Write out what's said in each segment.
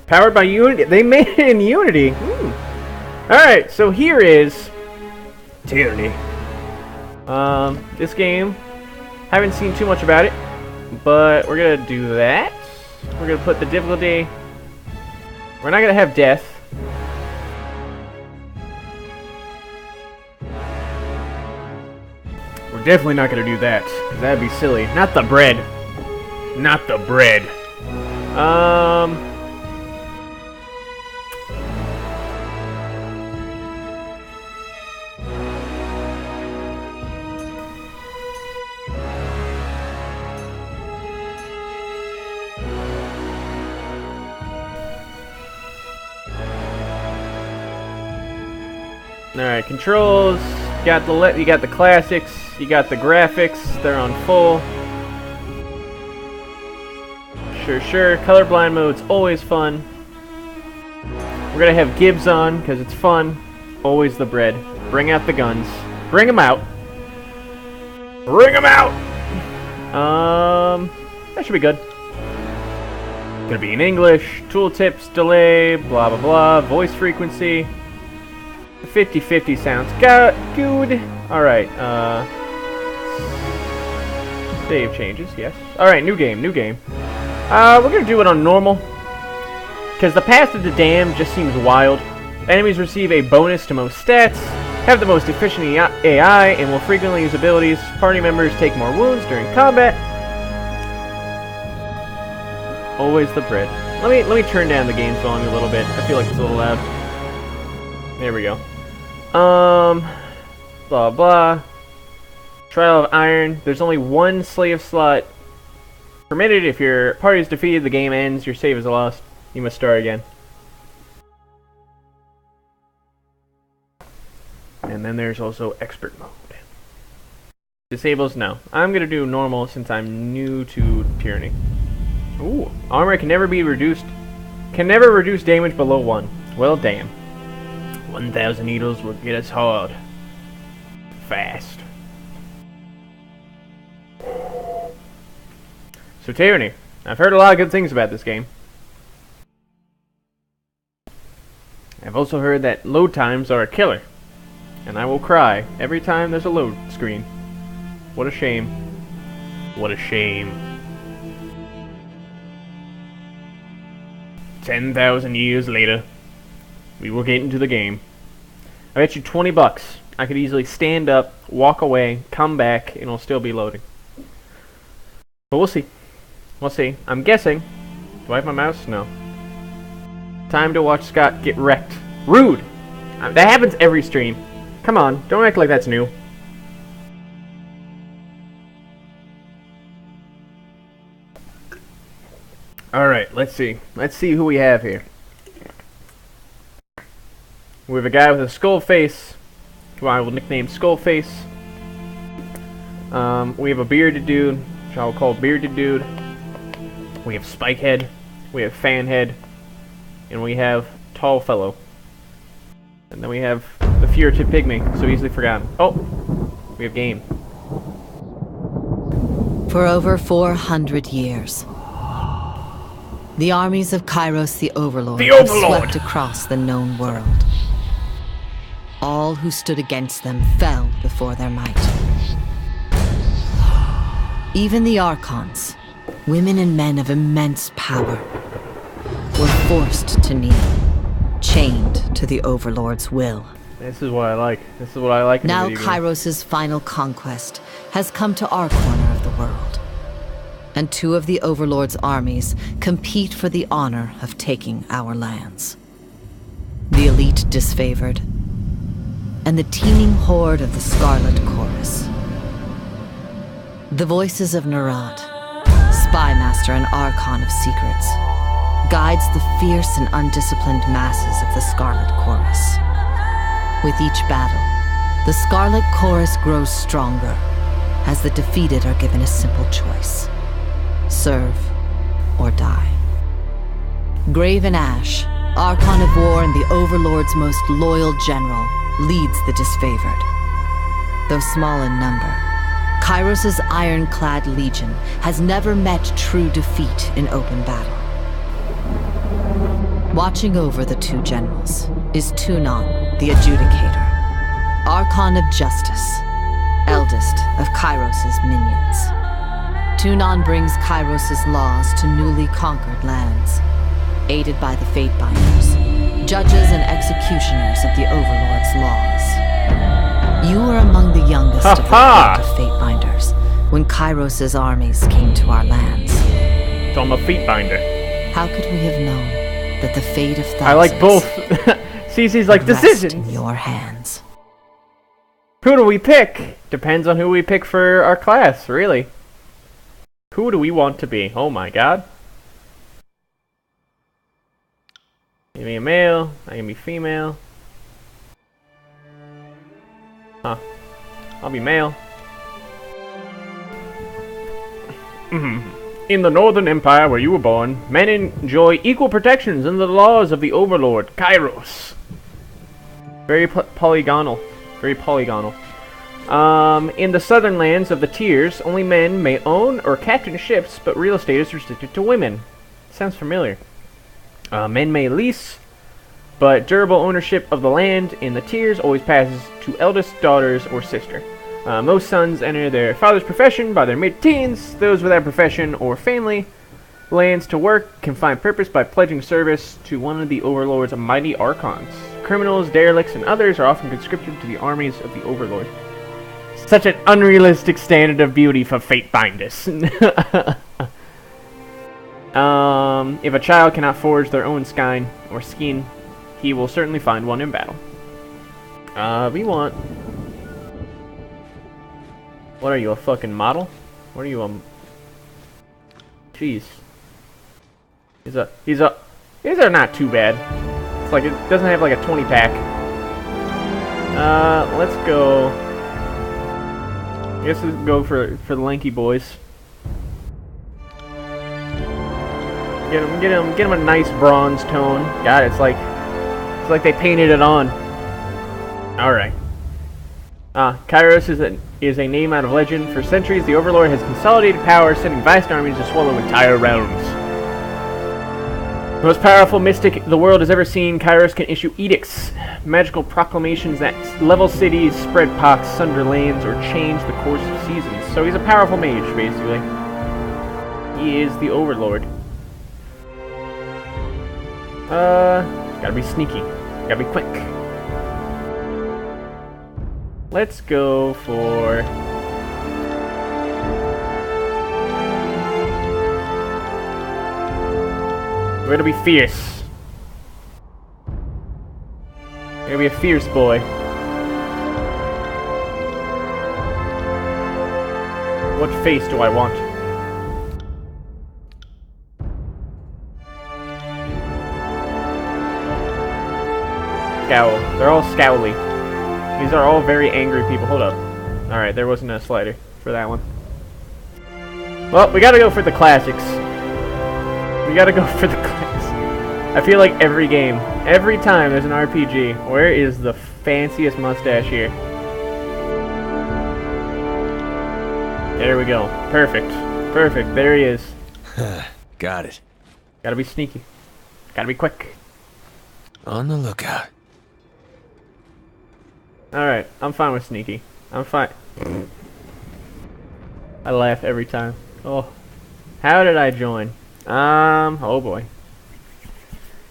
Powered by Unity. They made it in Unity. Alright, so here is Tyranny. This game, haven't seen too much about it, but we're gonna do that. We're gonna put the difficulty. We're not gonna have death. We're definitely not gonna do that, because that'd be silly. Not the bread. Not the bread. Alright, controls. You got the classics. You got the graphics. They're on full. Sure. Colorblind mode's always fun. We're gonna have Gibbs on because it's fun. Always the bread. Bring out the guns. Bring them out. Bring them out. That should be good. Gonna be in English. Tooltips, delay, blah blah blah. Voice frequency. 50-50 sounds good. Alright, save changes, yes. Alright, new game. We're gonna do it on normal, because the Path of the Damned just seems wild. Enemies receive a bonus to most stats, have the most efficient AI, and will frequently use abilities. Party members take more wounds during combat. Always the bread. Let me turn down the game's volume a little bit. I feel like it's a little loud. There we go. Blah blah. Trial of Iron. There's only one slave slot permitted. If your party is defeated, the game ends. Your save is lost. You must start again. And then there's also Expert mode. Disables? No. I'm gonna do normal since I'm new to Tyranny. Ooh. Armor can never be reduced. Can never reduce damage below 1. Well, damn. 1,000 needles will get us hard. Fast. So Tyranny. I've heard a lot of good things about this game. I've also heard that load times are a killer. And I will cry every time there's a load screen. What a shame. What a shame. 10,000 years later, we will get into the game. I bet you 20 bucks. I could easily stand up, walk away, come back, and it'll still be loading. But we'll see. We'll see. I'm guessing. Do I have my mouse? No. Time to watch Scott get wrecked. Rude! That happens every stream. Come on, don't act like that's new. Alright, let's see. Let's see who we have here. We have a guy with a skull face, who I will nickname Skull Face. We have a bearded dude, which I will call Bearded Dude. We have Spike Head. We have Fan Head. And we have Tall Fellow. And then we have the Furtive Pygmy, so easily forgotten. Oh! We have Game. For over 400 years, the armies of Kairos the Overlord have swept across the known world. All who stood against them fell before their might. Even the Archons, women and men of immense power, were forced to kneel, chained to the Overlord's will. This is what I like. This is what I like in now video games. Kairos' final conquest has come to our corner of the world. And two of the Overlord's armies compete for the honor of taking our lands. The elite disfavored, and the teeming horde of the Scarlet Chorus. The voices of Narad, spymaster and Archon of secrets, guides the fierce and undisciplined masses of the Scarlet Chorus. With each battle, the Scarlet Chorus grows stronger, as the defeated are given a simple choice: serve or die. Graven Ash, Archon of War and the Overlord's most loyal general, leads the disfavored. Though small in number, Kairos' ironclad legion has never met true defeat in open battle. Watching over the two generals is Tunon, the Adjudicator, Archon of Justice, eldest of Kairos' minions. Tunon brings Kairos' laws to newly conquered lands, aided by the Fatebinders, judges and executioners of the Overlord's laws. You were among the youngest of the court of Fatebinders when Kairos' armies came to our lands. So I'm a Fatebinder. How could we have known that the fate of thousands... I like both. Cece's like, decisions! ...in your hands? Who do we pick? Depends on who we pick for our class, really. Who do we want to be? Oh my god. Give me a male. I can be female. Huh. I'll be male. In the Northern Empire where you were born, men enjoy equal protections under the laws of the Overlord, Kairos. Very polygonal. Very polygonal. In the southern lands of the Tiers, only men may own or captain ships, but real estate is restricted to women. Sounds familiar. Men may lease, but durable ownership of the land in the Tiers always passes to eldest daughters or sister. Most sons enter their father's profession by their mid-teens. Those without profession or family lands to work can find purpose by pledging service to one of the Overlord's mighty Archons. Criminals, derelicts, and others are often conscripted to the armies of the Overlord. Such an unrealistic standard of beauty for Fatebinders. If a child cannot forge their own skein or skin, he will certainly find one in battle. We want... What are you, a fucking model? What are you, Jeez. These are not too bad. It's like, it doesn't have like a 20 pack. Let's go... I guess let's go for the lanky boys. Get him a nice bronze tone. God, it's like they painted it on. All right. Kairos is a name out of legend. For centuries, the Overlord has consolidated power, sending vast armies to swallow entire realms. The most powerful mystic the world has ever seen, Kairos can issue edicts, magical proclamations that level cities, spread pox, sunder lands, or change the course of seasons. So he's a powerful mage, basically. He is the Overlord. Gotta be sneaky. Gotta be quick. Let's go for... We're gonna be fierce. We're gonna be a fierce boy. What face do I want? Scowl. They're all scowly. These are all very angry people. Hold up. Alright, there wasn't a slider for that one. Well, we gotta go for the classics. We gotta go for the classics. I feel like every game, every time there's an RPG, where is the fanciest mustache here? There we go. Perfect. Perfect. There he is. Got it. Gotta be sneaky. Gotta be quick. On the lookout. Alright, I'm fine with sneaky. I'm fine. I laugh every time. Oh. How did I join? Oh boy.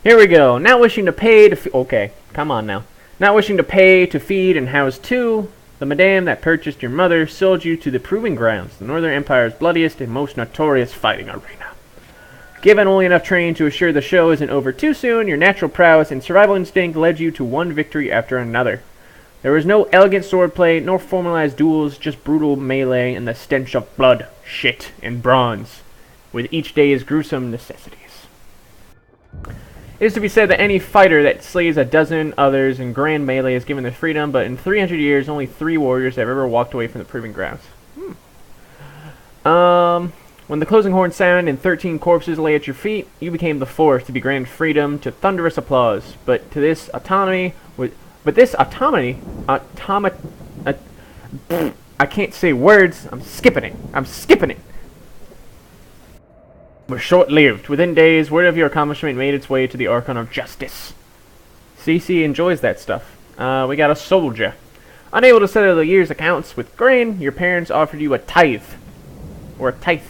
Here we go. Not wishing to pay to okay, come on now. Not wishing to pay to feed and house two, the madame that purchased your mother sold you to the Proving Grounds, the Northern Empire's bloodiest and most notorious fighting arena. Given only enough training to assure the show isn't over too soon, your natural prowess and survival instinct led you to one victory after another. There was no elegant swordplay, nor formalized duels, just brutal melee and the stench of blood, shit, and bronze, with each day's gruesome necessities. It is to be said that any fighter that slays a dozen others in grand melee is given their freedom, but in 300 years, only 3 warriors have ever walked away from the Proving Grounds. When the closing horn sounded and 13 corpses lay at your feet, you became the fourth to be granted freedom to thunderous applause. But this autonomy, I can't say words. I'm skipping it. were short-lived. Within days, word of your accomplishment made its way to the Archon of Justice. CC enjoys that stuff. We got a soldier. Unable to settle the year's accounts with grain, your parents offered you a tithe. Or a tithe.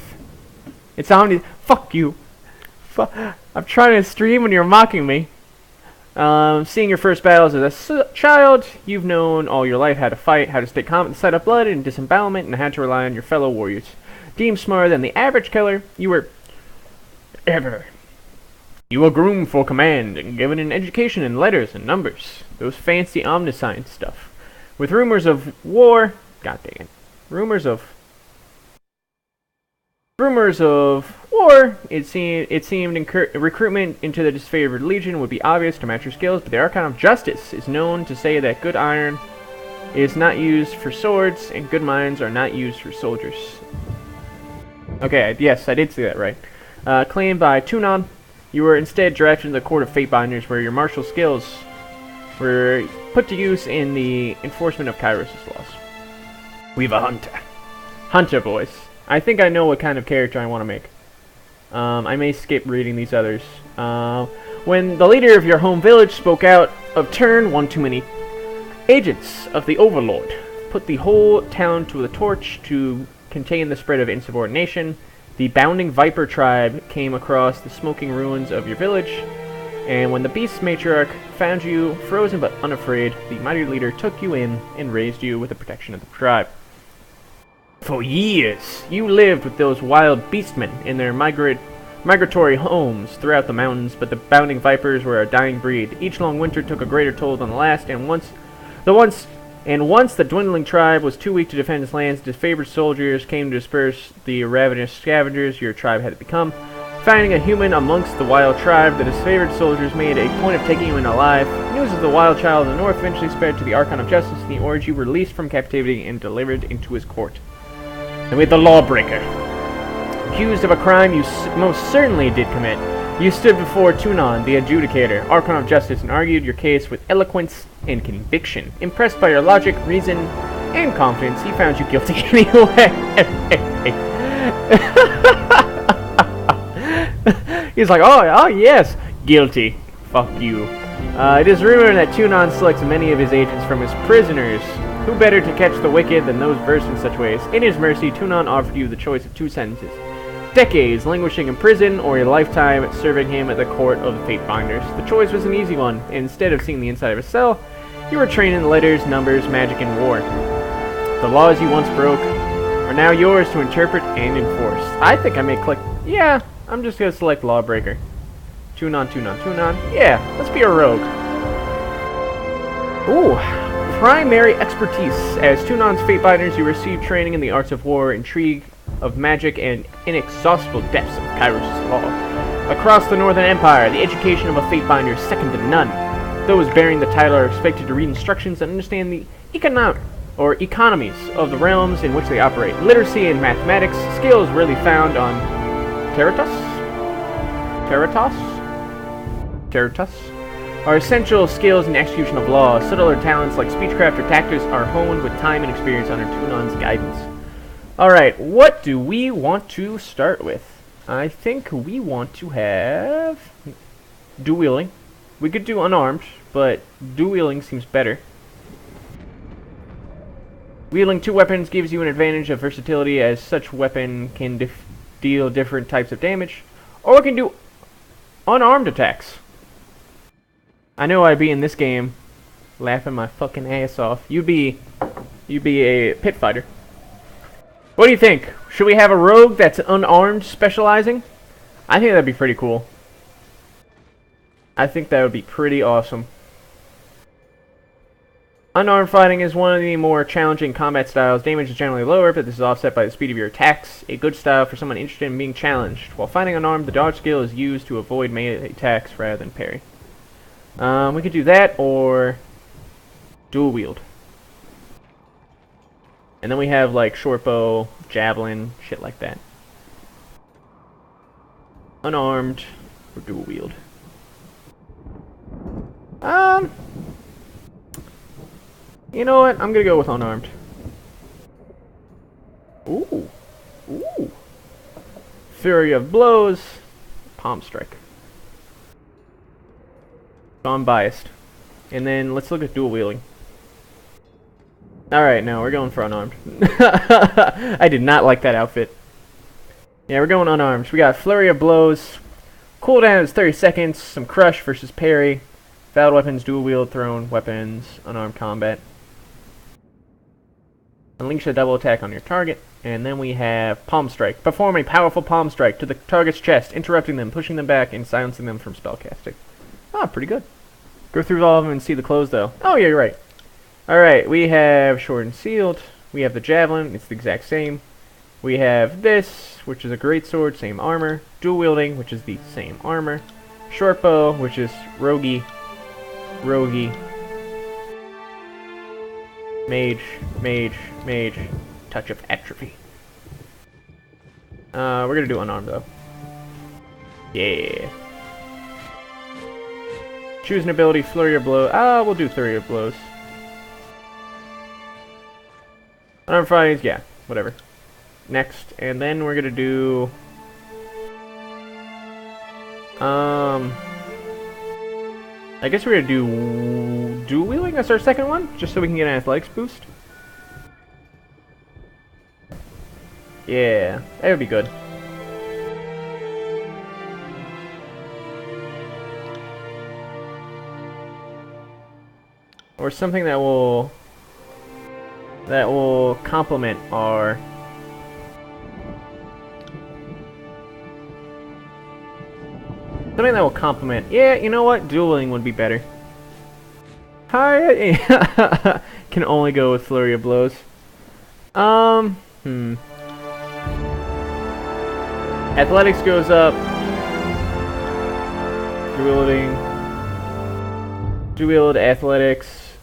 It's on. Fuck you. I'm trying to stream and you're mocking me. Seeing your first battles as a child, you've known all your life how to fight, how to stay calm at the sight of blood and disembowelment, and how to rely on your fellow warriors. Deemed smarter than the average killer, you were groomed for command and given an education in letters and numbers. Those fancy omniscience stuff. With rumors of war, god dang it, rumors of war, it seemed recruitment into the disfavored legion would be obvious to match your skills, but the Archon of Justice is known to say that good iron is not used for swords, and good minds are not used for soldiers. Okay, yes, I did see that right. Claimed by Tunon, you were instead drafted into the Court of Fatebinders, where your martial skills were put to use in the enforcement of Kairos' laws. We've a hunter. Hunter voice. I think I know what kind of character I want to make. I may skip reading these others. When the leader of your home village spoke out of turn, one too many agents of the Overlord put the whole town to the torch to contain the spread of insubordination. The Bounding Viper tribe came across the smoking ruins of your village, and when the Beast Matriarch found you, frozen but unafraid, the mighty leader took you in and raised you with the protection of the tribe. For years, you lived with those wild beastmen in their migratory homes throughout the mountains, but the Bounding Vipers were a dying breed. Each long winter took a greater toll than the last, and once the dwindling tribe was too weak to defend its lands, disfavored soldiers came to disperse the ravenous scavengers your tribe had become. Finding a human amongst the wild tribe, the disfavored soldiers made a point of taking you in alive. News of the wild child in the north eventually spread to the Archon of Justice, and the Orge you were released from captivity and delivered into his court. And with the Lawbreaker, accused of a crime you most certainly did commit, you stood before Tunon, the adjudicator, Archon of Justice, and argued your case with eloquence and conviction. Impressed by your logic, reason, and confidence, he found you guilty anyway. He's like, oh yes, guilty. Fuck you. It is rumored that Tunon selects many of his agents from his prisoners. Who better to catch the wicked than those versed in such ways? In his mercy, Tunon offered you the choice of two sentences. Decades languishing in prison, or a lifetime serving him at the court of the Fatebinders. The choice was an easy one, and instead of seeing the inside of a cell, you were trained in letters, numbers, magic, and war. The laws you once broke are now yours to interpret and enforce. I think I may click... Yeah, I'm just gonna select Lawbreaker. Tunon. Yeah, let's be a rogue. Ooh. Primary expertise. As Tunon's Fatebinders, you receive training in the arts of war, intrigue, of magic, and inexhaustible depths of Kairos' law. Across the Northern Empire, the education of a Fatebinder is second to none. Those bearing the title are expected to read instructions and understand the economies of the realms in which they operate. Literacy and mathematics, skills rarely found on Territas, are essential skills in the execution of law. Subtler talents like speechcraft or tactics are honed with time and experience under Tunon's guidance. Alright, what do we want to start with? I think we want to have dual-wielding. We could do unarmed, but dual-wielding seems better. Wielding two weapons gives you an advantage of versatility, as such weapon can deal different types of damage. Or we can do unarmed attacks. I know I'd be in this game laughing my fucking ass off. You'd be a pit fighter. What do you think? Should we have a rogue that's unarmed specializing? I think that'd be pretty cool. I think that would be pretty awesome. Unarmed fighting is one of the more challenging combat styles. Damage is generally lower, but this is offset by the speed of your attacks. A good style for someone interested in being challenged. While fighting unarmed, the dodge skill is used to avoid melee attacks rather than parry. We could do that, or dual wield. And then we have like short bow, javelin, shit like that. Unarmed or dual wield. You know what? I'm gonna go with unarmed. Ooh. Flurry of Blows, Palm Strike. So I'm biased. And then let's look at dual wielding. Alright, no, we're going for unarmed. I did not like that outfit. Yeah, we're going unarmed. We got Flurry of Blows. Cooldown is 30 seconds. Some Crush versus Parry. Valid weapons, dual wield, thrown weapons, unarmed combat. Unleash a double attack on your target. And then we have Palm Strike. Perform a powerful Palm Strike to the target's chest, interrupting them, pushing them back, and silencing them from spellcasting. Ah, pretty good. Go through all of them and see the clothes, though. Oh, yeah, you're right. Alright, we have Sword and Shield. We have the Javelin. It's the exact same. We have this, which is a great sword, same armor. Dual wielding, which is the same armor. Short bow, which is roguey. Mage. Touch of atrophy. We're gonna do unarmed though. Yeah. Choose an ability, Flurry of Blows. We'll do Flurry of Blows. Unarmed fightings, yeah, whatever. Next, and then we're gonna do I guess we're gonna do dual wielding. That's our second one, just so we can get an athletics boost. Yeah, that would be good. Or something that will complement our something that will complement. Yeah, you know what? Dueling would be better. Hi. Can only go with Flurry of Blows. Athletics goes up. Dual athletics.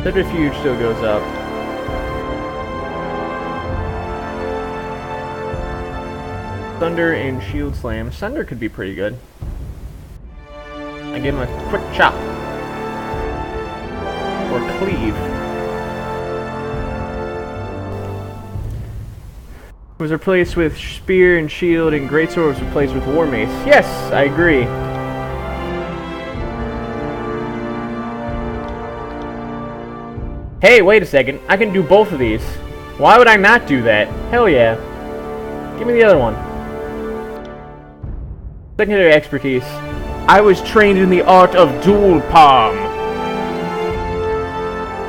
Subterfuge still goes up. Thunder and Shield Slam. Thunder could be pretty good. I give him a quick chop. Or cleave. Was replaced with Spear and Shield, and Greatsword was replaced with War Mace. Yes, I agree. Hey, wait a second. I can do both of these. Why would I not do that? Hell yeah. Give me the other one. Secondary expertise. I was trained in the art of dual palm.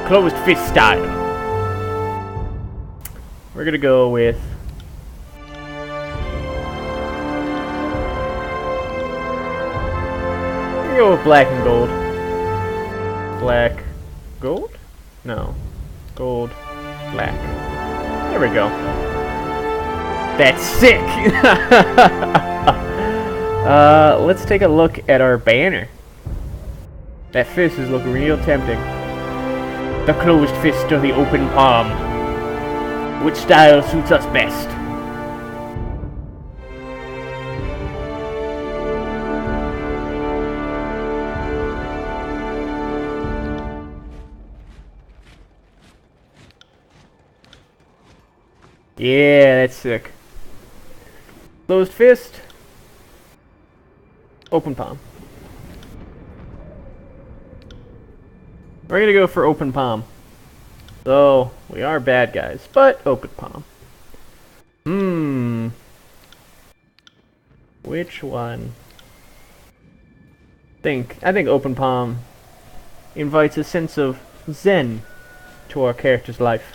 Closed fist style. We're gonna go with black and gold. Black, gold? No. Gold, black. There we go. That's sick! Let's take a look at our banner. That fist is looking real tempting. The closed fist or the open palm. Which style suits us best? Yeah, that's sick. Closed fist. Open palm. We're gonna go for open palm. So, we are bad guys, but open palm. Which one? I think open palm invites a sense of zen to our character's life.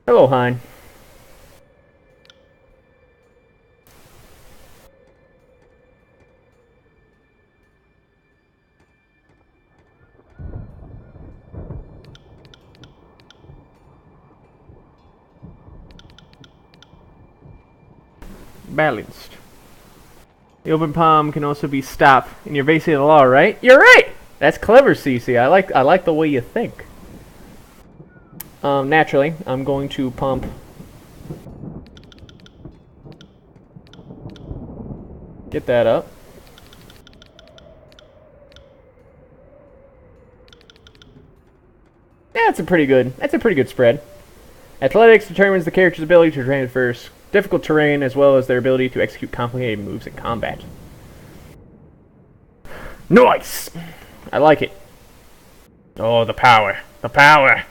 Hello, Hein. Balanced. The open palm can also be stopped in your evasive of the law, right? You're right! That's clever, CC. I like the way you think. Naturally, I'm going to pump get that up. That's a pretty good spread. Athletics determines the character's ability to traverse difficult terrain as well as their ability to execute complicated moves in combat. Nice! I like it. Oh, the power. The power!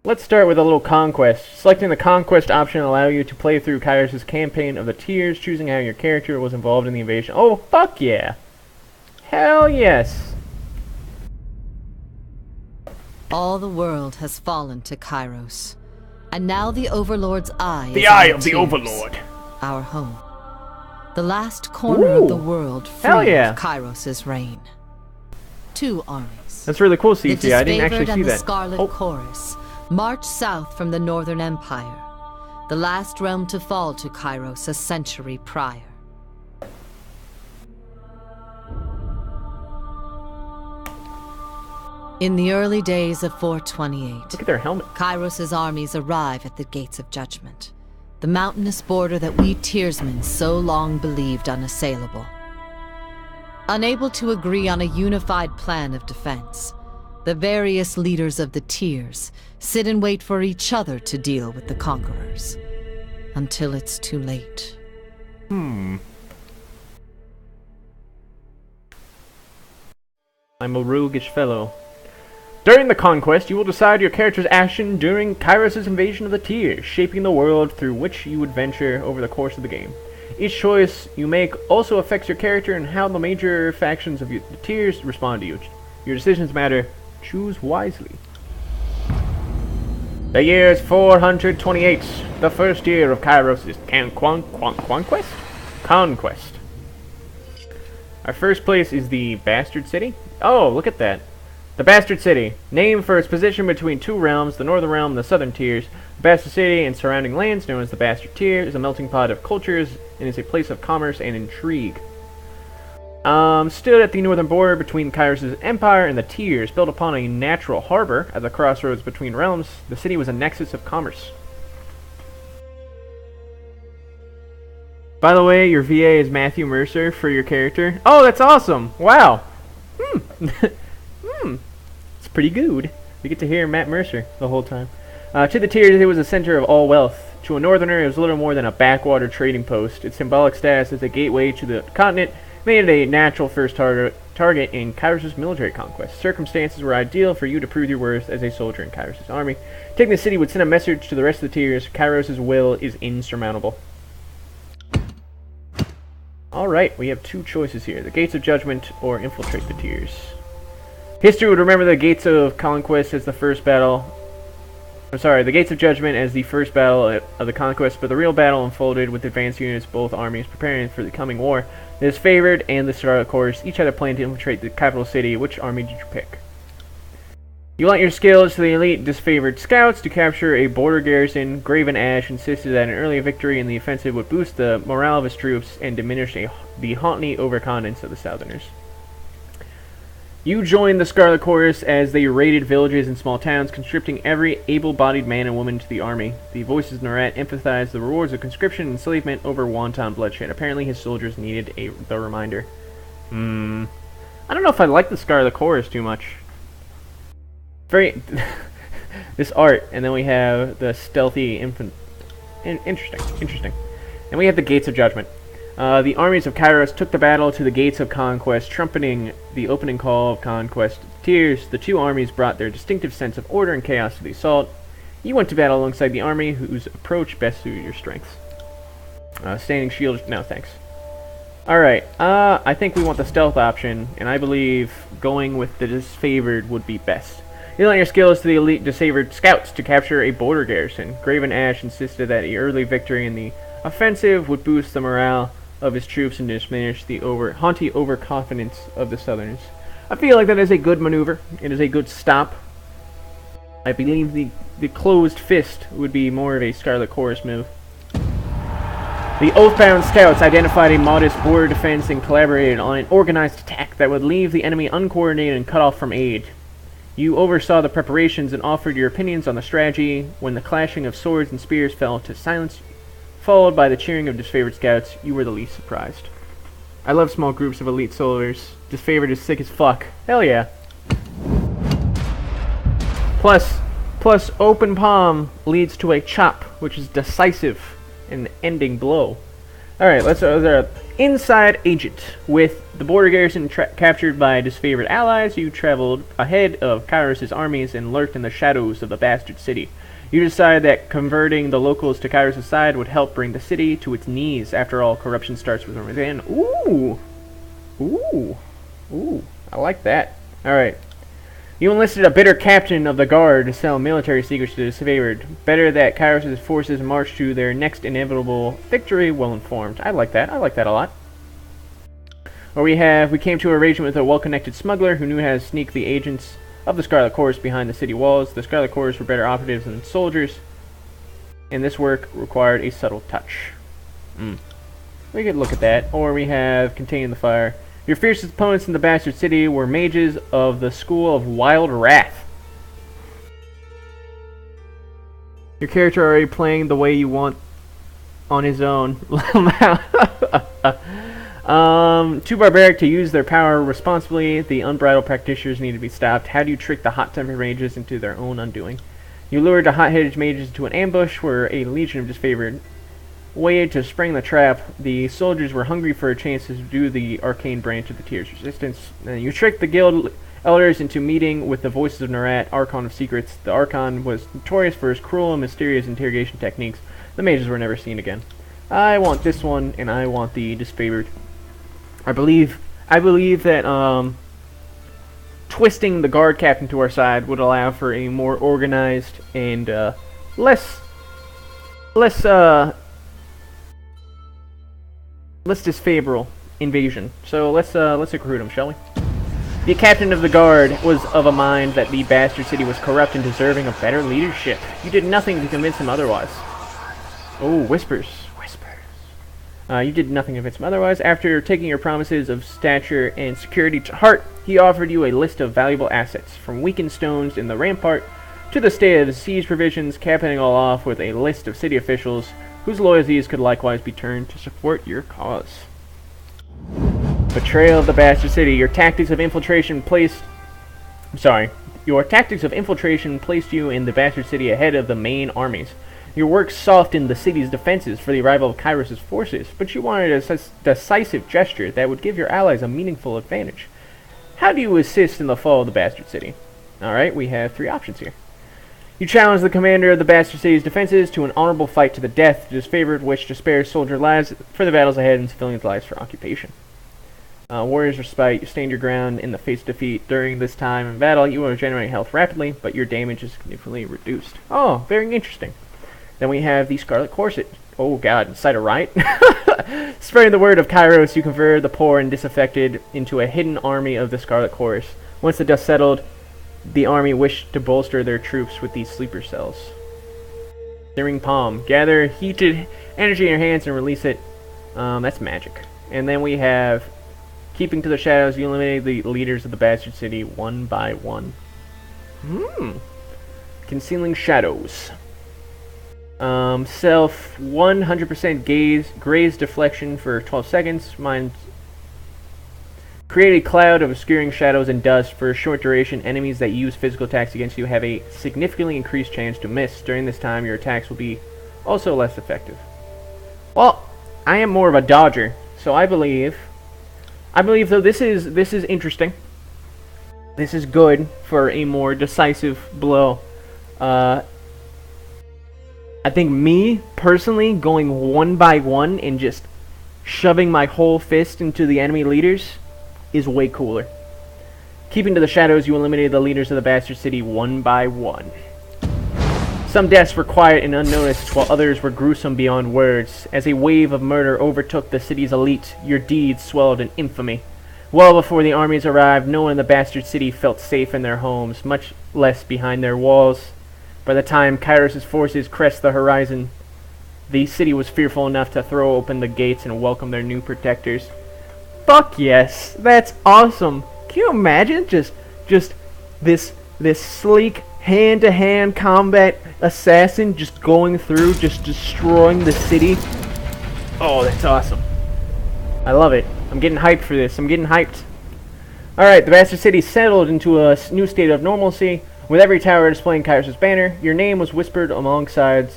Let's start with a little conquest. Selecting the conquest option will allow you to play through Kairos' campaign of the Tears, choosing how your character was involved in the invasion. Oh, fuck yeah! Hell yes! All the world has fallen to Kairos, and now the Overlord's eye The is Eye on of the Tears, Overlord. our home. The last corner of the Ooh. world Hell free yeah. of Kairos' reign. 2 armies. That's really cool, The CC. I didn't actually Disfavored see and the that. Scarlet Oh, Chorus march south from the Northern Empire, the last realm to fall to Kairos a century prior. In the early days of 428, look at their helmet. Kairos' armies arrive at the Gates of Judgment, the mountainous border that we Tearsmen so long believed unassailable. Unable to agree on a unified plan of defense, the various leaders of the Tears sit and wait for each other to deal with the conquerors, until it's too late. I'm a roguish fellow. During the conquest, you will decide your character's action during Kairos' invasion of the Tears, shaping the world through which you would venture over the course of the game. Each choice you make also affects your character and how the major factions of the Tears respond to you. Your decisions matter. Choose wisely. The year is 428, the first year of Kairos' conquest? Conquest. Our first place is the Bastard City. Oh, look at that. The Bastard City, named for its position between 2 realms, the Northern Realm and the Southern Tiers. The Bastard City and surrounding lands, known as the Bastard Tier, is a melting pot of cultures and is a place of commerce and intrigue. Stood at the northern border between Kairos' empire and the Tiers, built upon a natural harbor at the crossroads between realms, the city was a nexus of commerce. By the way, your VA is Matthew Mercer for your character. Oh, that's awesome! Wow! It's pretty good. We get to hear Matt Mercer the whole time. To the Tiers, it was a center of all wealth. To a northerner, it was little more than a backwater trading post. Its symbolic status as a gateway to the continent made it a natural first target in Kairos' military conquest. Circumstances were ideal for you to prove your worth as a soldier in Kairos' army. Taking the city would send a message to the rest of the Tiers. Kairos' will is insurmountable. Alright, we have 2 choices here. The Gates of Judgment or Infiltrate the Tiers. History would remember the Gates of Conquest as the first battle. The Gates of Judgment as the first battle of the Conquest, but the real battle unfolded with advanced units, both armies preparing for the coming war. The Disfavored and the Scarlet Chorus each had a plan to infiltrate the capital city. Which army did you pick? You lent your skills to the elite Disfavored Scouts to capture a border garrison. Graven Ash insisted that an early victory in the offensive would boost the morale of his troops and diminish the haughty overconfidence of the Southerners. You joined the Scarlet Chorus as they raided villages and small towns, conscripting every able-bodied man and woman to the army. The voices in Narat emphasized the rewards of conscription and enslavement over wanton bloodshed. Apparently his soldiers needed the reminder. I don't know if I like the Scarlet Chorus too much. Very... this art, and then we have the stealthy infant... Interesting. And we have the Gates of Judgment. The armies of Kairos took the battle to the Gates of Conquest, trumpeting the opening call of Conquest. Tears, the 2 armies brought their distinctive sense of order and chaos to the assault. You went to battle alongside the army whose approach best suited your strengths. Standing shield, no thanks. Alright, I think we want the stealth option, and I believe going with the Disfavored would be best. You lent your skills to the elite Disfavored Scouts to capture a border garrison. Graven Ash insisted that an early victory in the offensive would boost the morale of his troops and diminish the haughty overconfidence of the Southerners. I feel like that is a good maneuver. It is a good stop. I believe the closed fist would be more of a Scarlet Chorus move. The Oathbound Scouts identified a modest border defense and collaborated on an organized attack that would leave the enemy uncoordinated and cut off from aid. You oversaw the preparations and offered your opinions on the strategy. When the clashing of swords and spears fell to silence, followed by the cheering of Disfavored Scouts, you were the least surprised. I love small groups of elite soldiers. Disfavored is sick as fuck. Hell yeah. Plus open palm leads to a chop, which is decisive, an ending blow. Alright, let's inside agent. With the border garrison captured by disfavored allies, you traveled ahead of Kairos' armies and lurked in the shadows of the bastard city. You decided that converting the locals to Kairos' side would help bring the city to its knees. After all, corruption starts with within. Ooh! I like that. Alright. You enlisted a bitter captain of the guard to sell military secrets to the disfavored. Better that Kairos' forces march to their next inevitable victory well informed. I like that. I like that a lot. Or we came to arrangement with a well-connected smuggler who knew how to sneak the agents of the Scarlet Corps behind the city walls. The Scarlet Corps were better operatives than soldiers, and this work required a subtle touch. We could look at that. Or we have containing the fire. Your fiercest opponents in the bastard city were mages of the school of Wild Wrath. Your character already playing the way you want on his own. Too barbaric to use their power responsibly. The unbridled practitioners need to be stopped. How do you trick the hot-tempered mages into their own undoing? You lured the hot-headed mages into an ambush where a legion of disfavored waited to spring the trap. The soldiers were hungry for a chance to do the arcane branch of the Tier's resistance. You tricked the guild elders into meeting with the voices of Nerat, Archon of Secrets. The Archon was notorious for his cruel and mysterious interrogation techniques. The mages were never seen again. I want this one, and I want the disfavored. I believe that twisting the guard captain to our side would allow for a more organized and less disfavorable invasion. So let's recruit him, shall we? The captain of the guard was of a mind that the bastard city was corrupt and deserving of better leadership. You did nothing to convince him otherwise. Oh, whispers. You did nothing to convince him otherwise. After taking your promises of stature and security to heart, he offered you a list of valuable assets, from weakened stones in the rampart to the state of the siege provisions, capping it all off with a list of city officials whose loyalties could likewise be turned to support your cause. Betrayal of the bastard city. Your tactics of infiltration placed you in the bastard city ahead of the main armies. Your work softened the city's defenses for the arrival of Kairos' forces, but you wanted a decisive gesture that would give your allies a meaningful advantage. How do you assist in the fall of the bastard city? Alright, we have 3 options here. You challenge the commander of the bastard city's defenses to an honorable fight to the death, disfavored wish to spare soldier lives for the battles ahead and civilians' lives for occupation. Warriors Respite. You stand your ground in the face of defeat. During this time in battle, you will regenerate health rapidly, but your damage is significantly reduced. Oh, very interesting. Then we have the Scarlet Corset. Oh god, incite a riot? Spreading the word of Kairos, you convert the poor and disaffected into a hidden army of the Scarlet Corps. Once the dust settled, the army wished to bolster their troops with these sleeper cells. Searing Palm. Gather heated energy in your hands and release it. That's magic. And then we have Keeping to the Shadows. You eliminate the leaders of the bastard city one by one. Concealing Shadows. Self 100% graze deflection for 12 seconds. Create a cloud of obscuring shadows and dust for a short duration. Enemies that use physical attacks against you have a significantly increased chance to miss. During this time, your attacks will be also less effective. Well, I am more of a dodger, so I believe though this is interesting. This is good for a more decisive blow. I think me, personally, going one by one and just shoving my whole fist into the enemy leaders is way cooler. Keeping to the Shadows, you eliminated the leaders of the bastard city one by one. Some deaths were quiet and unnoticed, while others were gruesome beyond words. As a wave of murder overtook the city's elite, your deeds swelled in infamy. Well before the armies arrived, no one in the bastard city felt safe in their homes, much less behind their walls. By the time Kairos' forces crest the horizon, the city was fearful enough to throw open the gates and welcome their new protectors. Fuck yes! That's awesome! Can you imagine just this sleek hand-to-hand combat assassin just going through, just destroying the city? Oh, that's awesome. I love it. I'm getting hyped for this. I'm getting hyped. Alright, the bastard city settled into a new state of normalcy. With every tower displaying Kairos' banner, your name was whispered alongside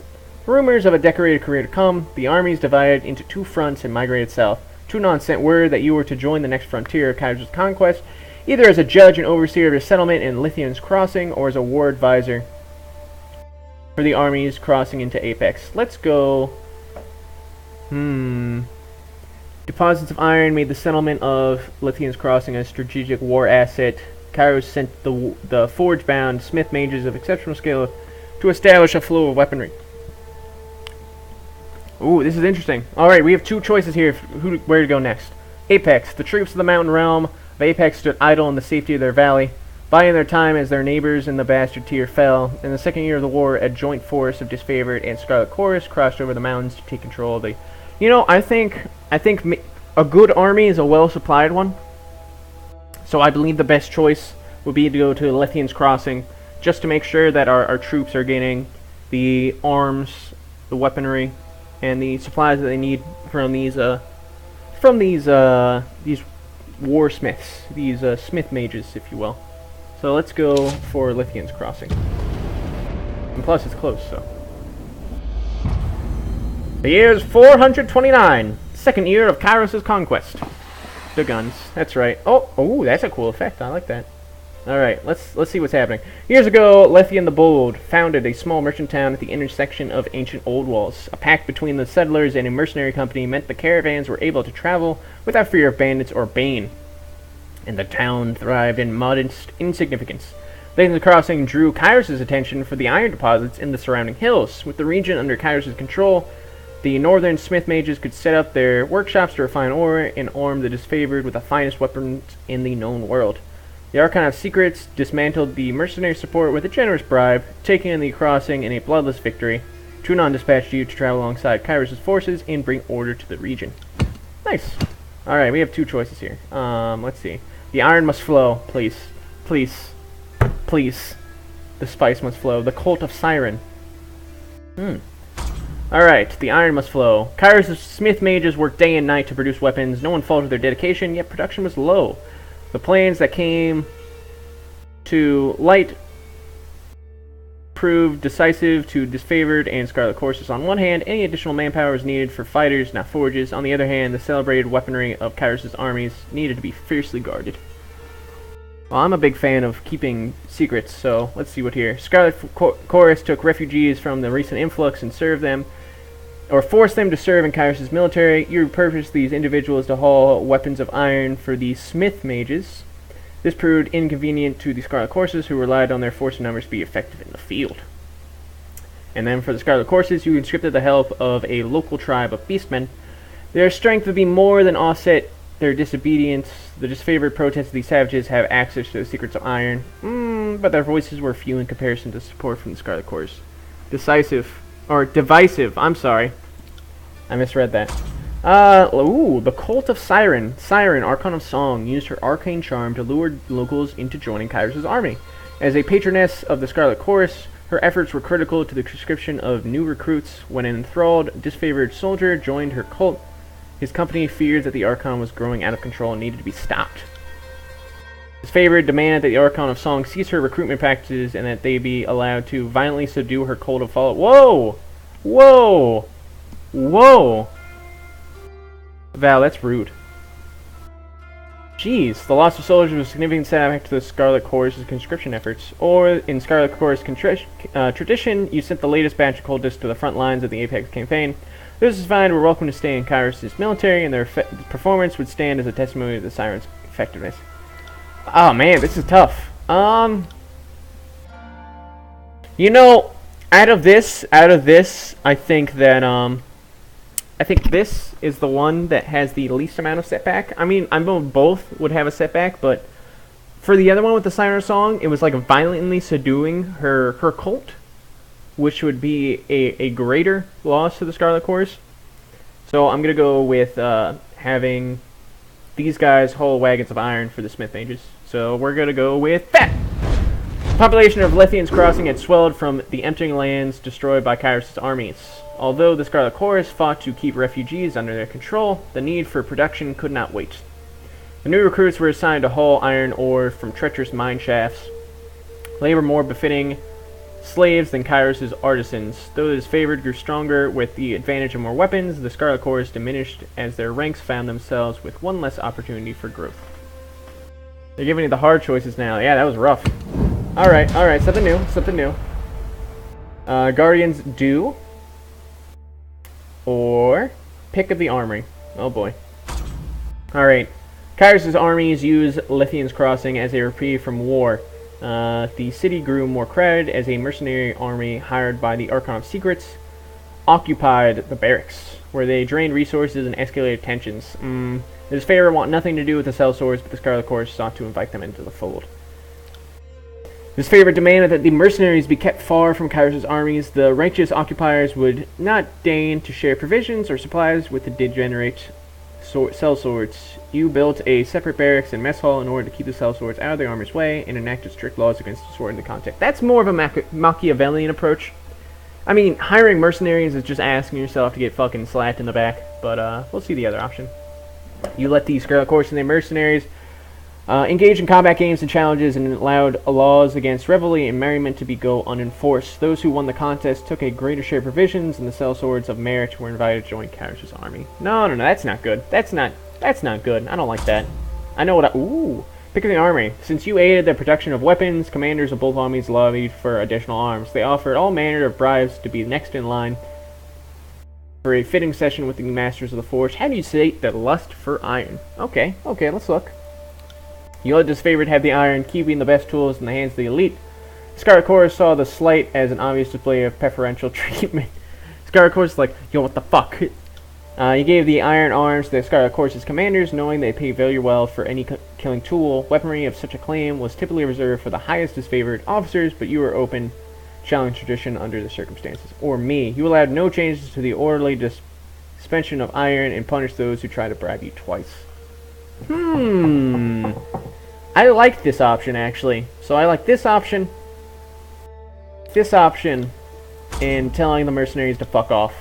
rumors of a decorated career to come. The armies divided into two fronts and migrated south. Tunon sent word that you were to join the next frontier of Kairos' conquest, either as a judge and overseer of a settlement in Lithian's Crossing, or as a war advisor for the armies crossing into Apex. Let's go. Deposits of iron made the settlement of Lithian's Crossing a strategic war asset. Kairos sent the forge-bound smith mages of exceptional skill to establish a flow of weaponry. Ooh, this is interesting. Alright, we have two choices here where to go next. Apex. The troops of the mountain realm of Apex stood idle in the safety of their valley, biding their time as their neighbors in the bastard tier fell. In the second year of the war, a joint force of Disfavored and Scarlet Chorus crossed over the mountains to take control of the... You know, I think a good army is a well-supplied one. So I believe the best choice would be to go to Lithian's Crossing, just to make sure that our troops are getting the arms, the weaponry, and the supplies that they need from these warsmiths, these smith mages, if you will. So let's go for Lithian's Crossing. And plus, it's close, so. The year is 429, second year of Kairos' conquest. The guns, that's right. Oh, that's a cool effect. I like that. All right, let's see what's happening. Years ago, Lithian the Bold founded a small merchant town at the intersection of ancient old walls. A pact between the settlers and a mercenary company meant the caravans were able to travel without fear of bandits or bane, and the town thrived in modest insignificance. Lithian's Crossing drew Kairos' attention for the iron deposits in the surrounding hills. With the region under Kairos' control, the northern smith mages could set up their workshops to refine ore and arm the Disfavored with the finest weapons in the known world. The Archon of Secrets dismantled the mercenary support with a generous bribe, taking in the crossing in a bloodless victory. Tunon dispatched you to travel alongside Kairos' forces and bring order to the region. Nice. Alright, we have two choices here. Let's see. The iron must flow, please. Please. Please. The spice must flow. The Cult of Siren. Alright, the iron must flow. Kairos' smith mages worked day and night to produce weapons. No one faltered their dedication, yet production was low. The plans that came to light proved decisive to Disfavored and Scarlet Courses. On one hand, any additional manpower was needed for fighters, not forges. On the other hand, the celebrated weaponry of Kairos' armies needed to be fiercely guarded. Well, I'm a big fan of keeping secrets, so let's see what here. Scarlet Chorus took refugees from the recent influx and served them, or forced them to serve in Kairos' military. You repurposed these individuals to haul weapons of iron for the smith mages. This proved inconvenient to the Scarlet Courses, who relied on their force and numbers to be effective in the field. And then for the Scarlet Courses, you conscripted the help of a local tribe of beastmen. Their strength would be more than offset their disobedience. The Disfavored protested these savages have access to the secrets of iron, but their voices were few in comparison to support from the Scarlet Course. Divisive, I'm sorry. I misread that. The Cult of Siren. Siren, Archon of Song, used her arcane charm to lure locals into joining Kairos' army. As a patroness of the Scarlet Chorus, her efforts were critical to the conscription of new recruits. When an enthralled, disfavored soldier joined her cult, his company feared that the Archon was growing out of control and needed to be stopped. Disfavored demanded that the Archon of Song cease her recruitment practices and that they be allowed to violently subdue her cult of follow. Whoa! Whoa! Whoa! Val, that's rude. Jeez, the loss of soldiers was a significant setback to the Scarlet Chorus' conscription efforts. Or, in Scarlet Chorus tradition, you sent the latest batch of cultists to the front lines of the Apex campaign. Those who find were welcome to stay in Kairos' military, and their performance would stand as a testimony to the Siren's effectiveness. Oh man, this is tough. You know, out of this, I think that I think this is the one that has the least amount of setback. I mean, I know both would have a setback, but for the other one with the Siren Song, it was like violently subduing her cult, which would be a greater loss to the Scarlet Chorus. So I'm going to go with having these guys haul wagons of iron for the Smith Mages. So we're going to go with that. The population of Lithian's Crossing had swelled from the emptying lands destroyed by Kairos' armies. Although the Scarlet Chorus fought to keep refugees under their control, the need for production could not wait. The new recruits were assigned to haul iron ore from treacherous mine shafts. labor more befitting slaves than Kairos' artisans. Though the disfavored grew stronger with the advantage of more weapons, the Scarlet Corps diminished as their ranks found themselves with one less opportunity for growth. They're giving you the hard choices now. Yeah, that was rough. Alright, something new. Guardians do. Or pick of the armory. Oh boy. Alright. Kairos' armies use Lithian's Crossing as a reprieve from war. The city grew more crowded as a mercenary army hired by the Archon of Secrets occupied the barracks, where they drained resources and escalated tensions. The Disfavored want nothing to do with the sellswords, but the Scarlet Corps sought to invite them into the fold. The Disfavored demanded that the mercenaries be kept far from Kairos' armies. The righteous occupiers would not deign to share provisions or supplies with the degenerate sellswords. You built a separate barracks and mess hall in order to keep the sellswords out of the army's way and enacted strict laws against disorderly contact. That's more of a Machiavellian approach. I mean, hiring mercenaries is just asking yourself to get fucking slapped in the back, but we'll see the other option. You let the Scarlet Corps and the mercenaries engage in combat games and challenges and allowed laws against revelry and merriment to go unenforced. Those who won the contest took a greater share of provisions, and the sellswords of merit were invited to join Kairos' army. No, that's not good. That's not good. I don't like that. I know what ooh! Pick of the army. Since you aided the production of weapons, commanders of both armies lobbied for additional arms. They offered all manner of bribes to be next in line for a fitting session with the masters of the forge. How do you sate the lust for iron? Okay, let's look. You let Disfavored have the iron, keeping the best tools in the hands of the elite. Scarlet Corps saw the slight as an obvious display of preferential treatment. Scarlet Corps is like, yo, what the fuck? You gave the iron arms to the Scarlet Corps' commanders, knowing they pay very well for any killing tool. Weaponry of such a claim was typically reserved for the highest Disfavored officers, but you were open, challenge tradition under the circumstances. Or me. You allowed no changes to the orderly suspension of iron and punished those who try to bribe you twice. I like this option, actually. So I like this option, and telling the mercenaries to fuck off.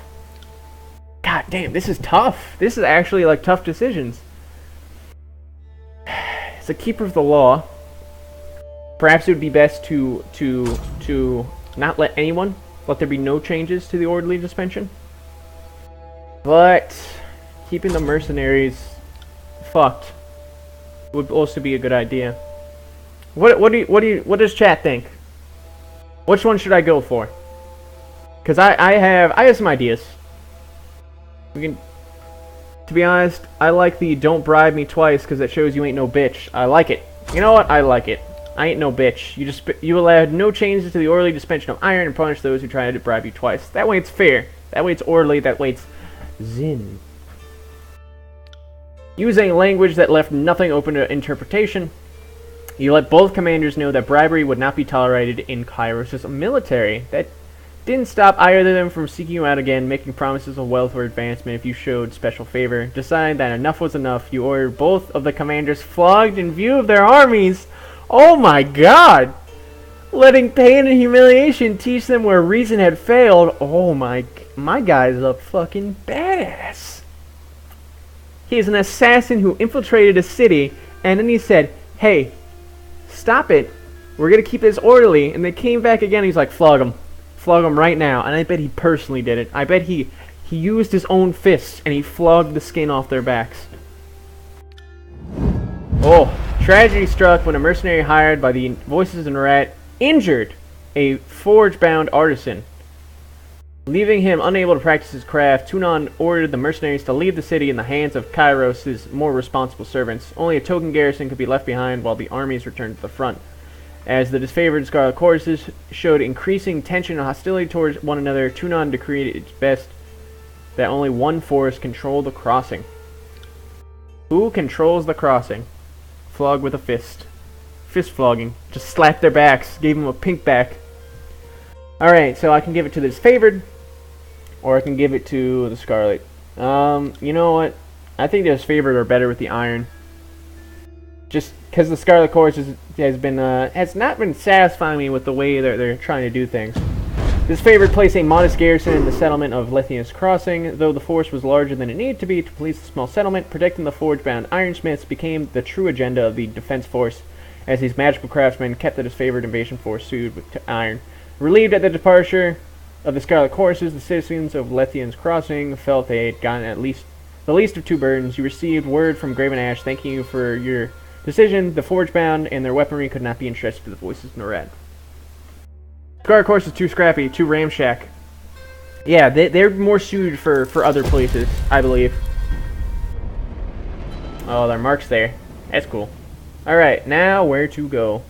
God damn, this is tough. This is actually like tough decisions. As a keeper of the law, perhaps it would be best to not let there be no changes to the orderly suspension. But keeping the mercenaries fucked would also be a good idea. What does chat think? Which one should I go for? Because I have some ideas. To be honest, I like the don't bribe me twice because that shows you ain't no bitch. I like it. You know what? I like it. I ain't no bitch. You allowed no changes to the orderly suspension of iron and punish those who try to bribe you twice. That way it's fair. That way it's orderly. That way it's zin. Using language that left nothing open to interpretation, you let both commanders know that bribery would not be tolerated in Kairos' military. That didn't stop either of them from seeking you out again, making promises of wealth or advancement if you showed special favor. Deciding that enough was enough, you ordered both of the commanders flogged in view of their armies. Oh my god! Letting pain and humiliation teach them where reason had failed. Oh my guy's a fucking badass. He is an assassin who infiltrated a city, and then he said, hey, stop it. We're going to keep this orderly. And they came back again, and he's like, flog him. Flog him right now. And I bet he personally did it. I bet he used his own fists, and he flogged the skin off their backs. Oh, tragedy struck when a mercenary hired by the Voices in Rat injured a forge-bound artisan. Leaving him unable to practice his craft, Tunon ordered the mercenaries to leave the city in the hands of Kairos' more responsible servants. Only a token garrison could be left behind while the armies returned to the front. As the disfavored Scarlet Corps showed increasing tension and hostility towards one another, Tunon decreed its best that only one force control the crossing. Who controls the crossing? Flog with a fist. Fist flogging. Just slapped their backs. Gave them a pink back. Alright, so I can give it to the disfavored, or I can give it to the Scarlet. You know what? I think the disfavored are better with the iron. Just because the Scarlet Corps has not been satisfying me with the way they're trying to do things. This favored placed a modest garrison in the settlement of Lithian's Crossing. Though the force was larger than it needed to be to police the small settlement, protecting the forge-bound ironsmiths became the true agenda of the defense force. as these magical craftsmen kept the disfavored invasion force soothed with iron. Relieved at the departure of the Scarlet Horses, the citizens of Lethian's Crossing felt they had gotten at least the least of two burdens. You received word from Graven Ash thanking you for your decision. The Forgebound and their weaponry could not be entrusted to the voices in the red. Scarlet Horse is too scrappy, too ramshack. Yeah, they're more suited for other places, I believe. Oh, their mark's there. That's cool. Alright, now where to go?